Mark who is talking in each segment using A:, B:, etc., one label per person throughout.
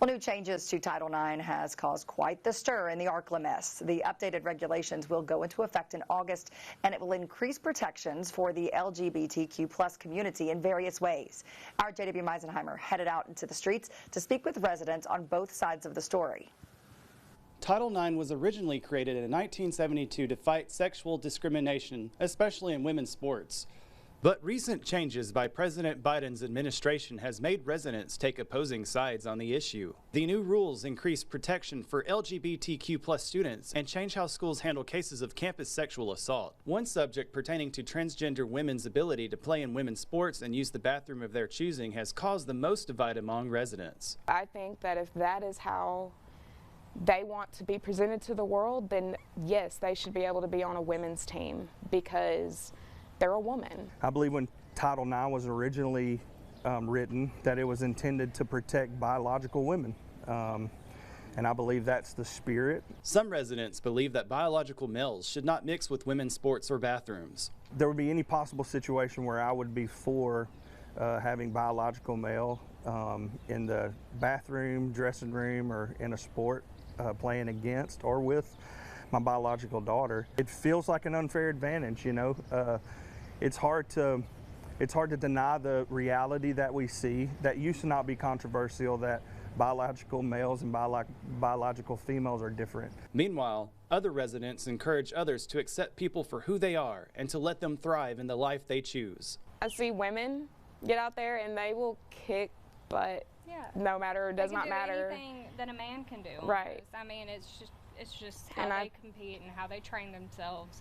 A: Well, new changes to Title IX has caused quite the stir in the Arklamiss. The updated regulations will go into effect in August, and it will increase protections for the LGBTQ+ community in various ways. Our JW Meisenheimer headed out into the streets to speak with residents on both sides of the story.
B: Title IX was originally created in 1972 to fight sexual discrimination, especially in women's sports. But recent changes by President Biden's administration has made residents take opposing sides on the issue. The new rules increase protection for LGBTQ+ students and change how schools handle cases of campus sexual assault. One subject pertaining to transgender women's ability to play in women's sports and use the bathroom of their choosing has caused the most divide among residents.
C: I think that if that is how they want to be presented to the world, then yes, they should be able to be on a women's team because they're a woman.
D: I believe when Title IX was originally written that it was intended to protect biological women. And I believe that's the spirit.
B: Some residents believe that biological males should not mix with women's sports or bathrooms.
D: There would be any possible situation where I would be for having biological male in the bathroom, dressing room, or in a sport playing against or with my biological daughter. It feels like an unfair advantage, you know. It's hard to deny the reality that we see that used to not be controversial, that biological males and biological females are different.
B: Meanwhile, other residents encourage others to accept people for who they are and to let them thrive in the life they choose.
C: I see women get out there and they will kick butt, no matter, it does not matter.
E: Anything that a man can do.
C: Right.
E: I mean, it's just how they compete and how they train themselves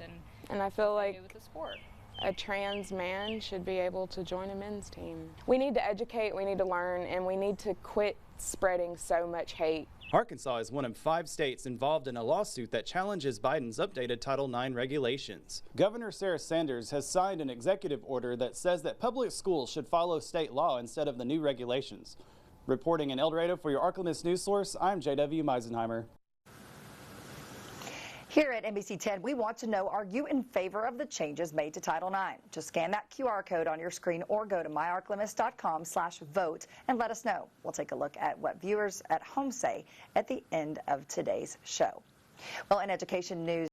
E: and
C: I feel
E: what they
C: like
E: do with the sport.
C: A trans man should be able to join a men's team. We need to educate, we need to learn, and we need to quit spreading so much hate.
B: Arkansas is one of 5 states involved in a lawsuit that challenges Biden's updated Title IX regulations. Governor Sarah Sanders has signed an executive order that says that public schools should follow state law instead of the new regulations. Reporting in El Dorado for your Arklamiss news source, I'm JW Meisenheimer.
A: Here at NBC 10, we want to know, are you in favor of the changes made to Title IX? Just scan that QR code on your screen or go to myarklamiss.com/vote and let us know. We'll take a look at what viewers at home say at the end of today's show. Well, in education news,